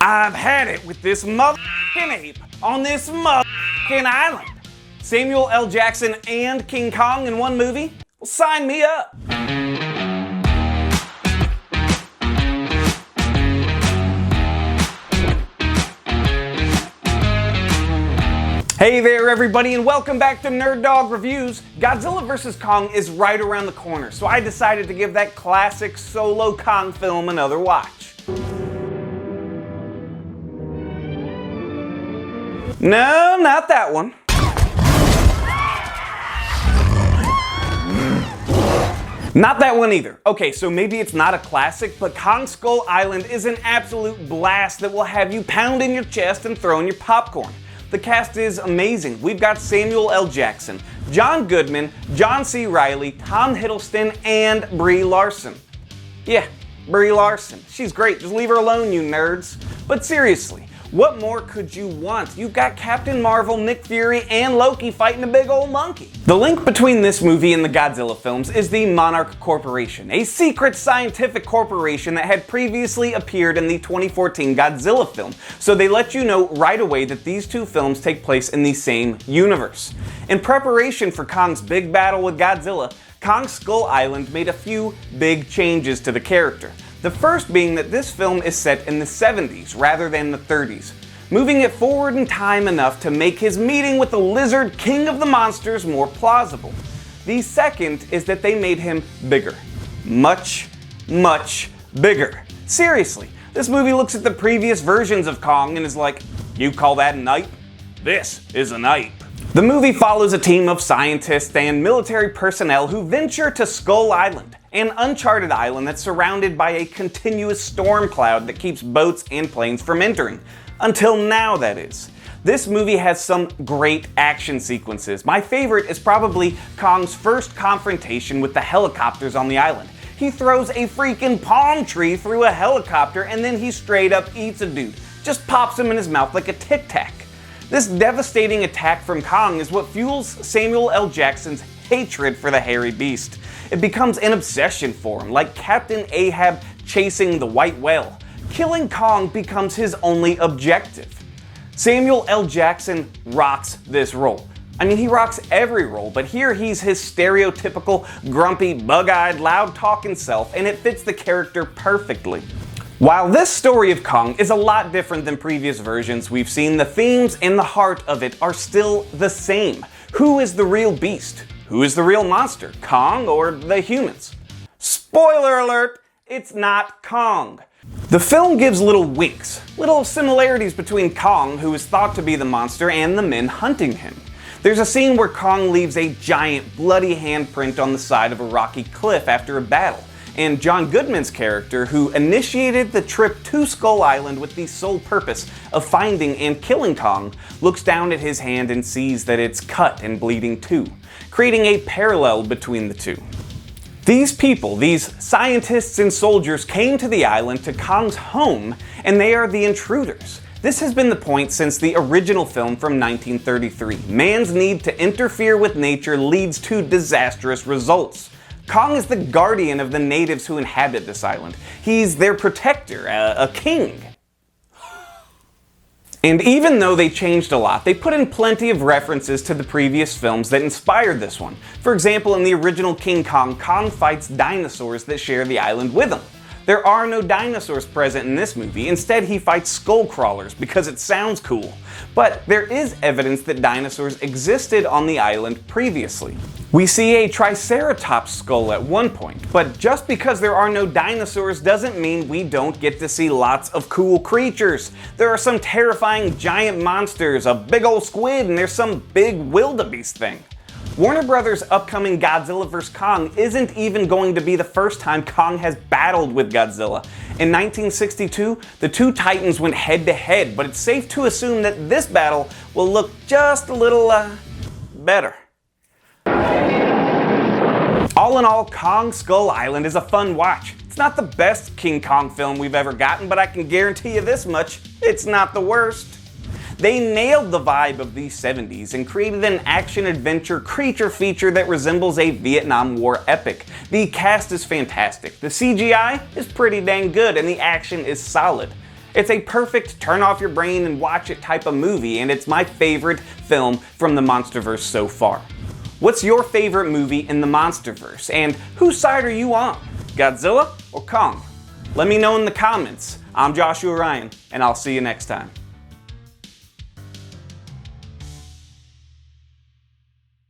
I've had it with this motherfucking ape on this motherfucking island. Samuel L. Jackson and King Kong in one movie? Well, sign me up. Hey there everybody, and welcome back to Nerd Dog Reviews. Godzilla vs. Kong is right around the corner, so I decided to give that classic solo Kong film another watch. No, not that one. Not that one either. Okay, so maybe it's not a classic, but Kong Skull Island is an absolute blast that will have you pounding your chest and throwing your popcorn. The cast is amazing. We've got Samuel L. Jackson, John Goodman, John C. Reilly, Tom Hiddleston, and Brie Larson. Yeah, Brie Larson. She's great. Just leave her alone, you nerds. But seriously, what more could you want? You've got Captain Marvel, Nick Fury, and Loki fighting a big old monkey. The link between this movie and the Godzilla films is the Monarch Corporation, a secret scientific corporation that had previously appeared in the 2014 Godzilla film, so they let you know right away that these two films take place in the same universe. In preparation for Kong's big battle with Godzilla, Kong Skull Island made a few big changes to the character. The first being that this film is set in the 70s rather than the 30s, moving it forward in time enough to make his meeting with the lizard king of the monsters more plausible. The second is that they made him bigger. Much, much bigger. Seriously, this movie looks at the previous versions of Kong and is like, you call that an ape? This is an ape. The movie follows a team of scientists and military personnel who venture to Skull Island, an uncharted island that's surrounded by a continuous storm cloud that keeps boats and planes from entering. Until now, that is. This movie has some great action sequences. My favorite is probably Kong's first confrontation with the helicopters on the island. He throws a freaking palm tree through a helicopter and then he straight up eats a dude. Just pops him in his mouth like a Tic Tac. This devastating attack from Kong is what fuels Samuel L. Jackson's hatred for the hairy beast. It becomes an obsession for him, like Captain Ahab chasing the white whale. Killing Kong becomes his only objective. Samuel L. Jackson rocks this role. I mean, he rocks every role, but here he's his stereotypical, grumpy, bug-eyed, loud-talking self, and it fits the character perfectly. While this story of Kong is a lot different than previous versions we've seen, the themes and the heart of it are still the same. Who is the real beast? Who is the real monster? Kong or the humans? Spoiler alert, it's not Kong. The film gives little winks, little similarities between Kong, who is thought to be the monster, and the men hunting him. There's a scene where Kong leaves a giant, bloody handprint on the side of a rocky cliff after a battle, and John Goodman's character, who initiated the trip to Skull Island with the sole purpose of finding and killing Kong, looks down at his hand and sees that it's cut and bleeding too, creating a parallel between the two. These people, these scientists and soldiers, came to the island to Kong's home, and they are the intruders. This has been the point since the original film from 1933. Man's need to interfere with nature leads to disastrous results. Kong is the guardian of the natives who inhabit this island. He's their protector, a king. And even though they changed a lot, they put in plenty of references to the previous films that inspired this one. For example, in the original King Kong, Kong fights dinosaurs that share the island with him. There are no dinosaurs present in this movie. Instead, he fights skull crawlers because it sounds cool. But there is evidence that dinosaurs existed on the island previously. We see a Triceratops skull at one point, but just because there are no dinosaurs doesn't mean we don't get to see lots of cool creatures. There are some terrifying giant monsters, a big old squid, and there's some big wildebeest thing. Warner Brothers' upcoming Godzilla vs. Kong isn't even going to be the first time Kong has battled with Godzilla. In 1962, the two titans went head to head, but it's safe to assume that this battle will look just a little, better. All in all, Kong Skull Island is a fun watch. It's not the best King Kong film we've ever gotten, but I can guarantee you this much, it's not the worst. They nailed the vibe of the 70s and created an action-adventure creature feature that resembles a Vietnam War epic. The cast is fantastic, the CGI is pretty dang good, and the action is solid. It's a perfect turn off your brain and watch it type of movie, and it's my favorite film from the Monsterverse so far. What's your favorite movie in the Monsterverse, and whose side are you on? Godzilla or Kong? Let me know in the comments. I'm Joshua Ryan, and I'll see you next time.